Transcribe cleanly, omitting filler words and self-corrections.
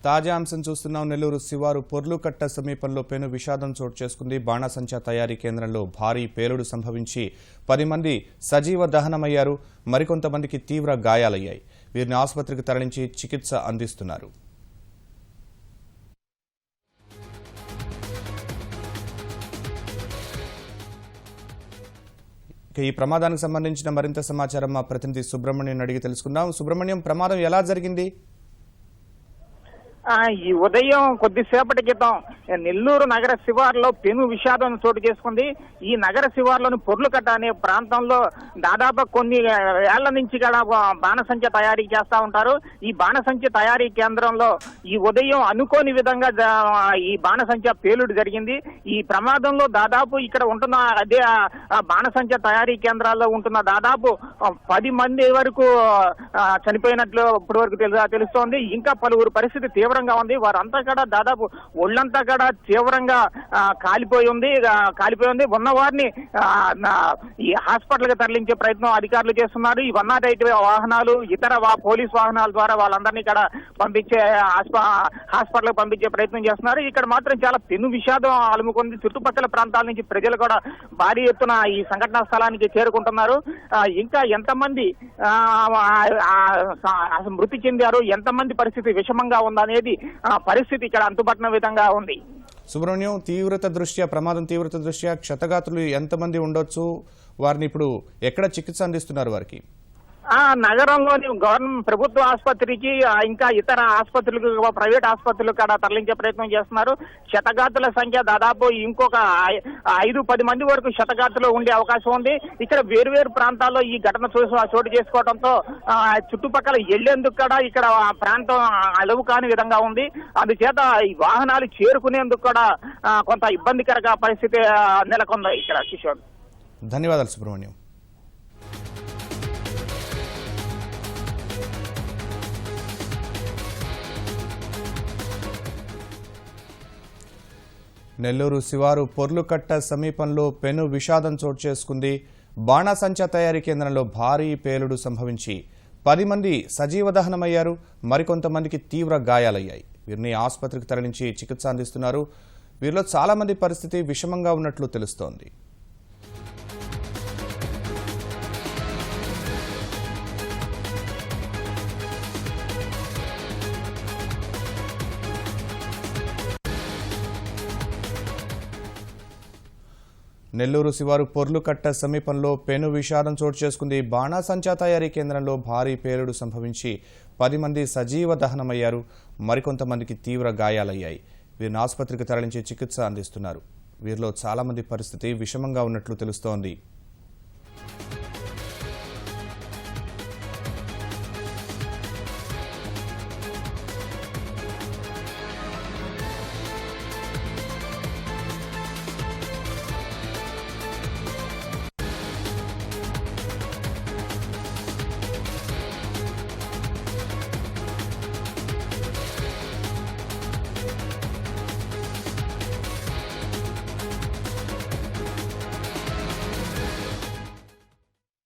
తాజా అంశం చూస్తున్నాం. నెల్లూరు శివారు పొర్లుకట్ట సమీపంలో పెను విషాదం చోటు చేసుకుంది. బాణసంచా తయారీ కేంద్రంలో భారీ పేలుడు సంభవించి 10 మంది సజీవ దహనమయ్యారు. మరికొంతమందికి తీవ్ర గాయాలయ్యాయి. వీరిని ఆసుపత్రికి తరలించి చికిత్స అందిస్తున్నారు. ఈ ప్రమాదానికి సంబంధించిన మరింత సమాచారం మా ప్రతినిధి సుబ్రహ్మణ్యం అడిగి తెలుసుకుందాం. సుబ్రహ్మణ్యం, ప్రమాదం ఎలా జరిగింది? ఈ ఉదయం కొద్దిసేపటి క్రితం నెల్లూరు నగర శివారులో పెను విషాదం చోటు చేసుకుంది. ఈ నగర శివారులోని పొర్లుకట్ట అనే ప్రాంతంలో దాదాపు కొన్ని ఏళ్ల నుంచి కూడా బాణసంచ తయారీ చేస్తా ఉంటారు. ఈ బాణసంచ తయారీ కేంద్రంలో ఈ ఉదయం అనుకోని విధంగా ఈ బాణసంచ పేలుడు జరిగింది. ఈ ప్రమాదంలో దాదాపు ఇక్కడ ఉంటున్న అదే బాణసంచ తయారీ కేంద్రాల్లో ఉంటున్న దాదాపు 10 మంది వరకు చనిపోయినట్లు ఇప్పటి వరకు తెలుస్తోంది. ఇంకా పలువురు పరిస్థితి తీవ్రంగా ఉంది. వారంతా కూడా దాదాపు ఒళ్ళంతా కూడా తీవ్రంగా కాలిపోయి ఉంది. ఉన్న వారిని ఈ హాస్పిటల్ కి తరలించే ప్రయత్నం అధికారులు చేస్తున్నారు. ఈ 108 వాహనాలు, ఇతర పోలీస్ వాహనాల ద్వారా వాళ్ళందరినీ కూడా పంపించే హాస్పిటల్ పంపించే ప్రయత్నం చేస్తున్నారు. ఇక్కడ మాత్రం చాలా పెను విషాదం అలుముకుంది. చుట్టుపక్కల ప్రాంతాల నుంచి ప్రజలు కూడా భారీ ఎత్తున ఈ సంఘటనా స్థలానికి చేరుకుంటున్నారు. ఇంకా ఎంతమంది మృతి చెందారు, ఎంతమంది పరిస్థితి విషమంగా ఉందనేది పరిస్థితి ఇక్కడ అంతుపట్టిన విధంగా ఉంది. సుబ్రహ్మణ్యం, ప్రమాదం తీవ్రత దృష్ట్యా క్షతగాత్రులు ఎంతమంది ఉండొచ్చు? వారిని ఇప్పుడు ఎక్కడ చికిత్స అందిస్తున్నారు? వారికి నగరంలోని గవర్నమెంట్ ప్రభుత్వ ఆసుపత్రికి, ఇంకా ఇతర ఆసుపత్రులకు, ప్రైవేట్ ఆసుపత్రులకు కూడా తరలించే ప్రయత్నం చేస్తున్నారు. క్షతగాత్రుల సంఖ్య దాదాపు ఇంకొక 5-10 మంది వరకు క్షతగాత్రులు ఉండే అవకాశం ఉంది. ఇక్కడ వేరువేరు ప్రాంతాల్లో ఈ ఘటన చోటు చేసుకోవడంతో చుట్టుపక్కల వెళ్లేందుకు కూడా ఇక్కడ ప్రాంతం అలవు కాని విధంగా ఉంది. అందుచేత ఈ వాహనాలు చేరుకునేందుకు కూడా కొంత ఇబ్బందికర పరిస్థితి నెలకొంది ఇక్కడ. కిషోర్, ధన్యవాదాలు సుబ్రహ్మణ్యం. నెల్లూరు శివారు పొర్లుకట్ట సమీపంలో పెను విషాదం చోటు చేసుకుంది. బాణసంచా తయారీ కేంద్రంలో భారీ పేలుడు సంభవించి 10 మంది సజీవ దహనమయ్యారు. మరికొంతమందికి తీవ్ర గాయాలయ్యాయి. వీరిని ఆసుపత్రికి తరలించి చికిత్స అందిస్తున్నారు. వీరిలో చాలా మంది పరిస్థితి విషమంగా ఉన్నట్లు తెలుస్తోంది. నెల్లూరు శివారు పొర్లుకట్ట సమీపంలో పెను విషాదం చోటు చేసుకుంది. బాణసంచా తయారీ కేంద్రంలో భారీ పేలుడు సంభవించి 10 మంది సజీవ దహనమయ్యారు. మరికొంతమందికి తీవ్ర గాయాలయ్యాయి. వీరిని ఆసుపత్రికి తరలించి చికిత్స అందిస్తున్నారు. వీరిలో చాలా మంది పరిస్థితి విషమంగా ఉన్నట్లు తెలుస్తోంది.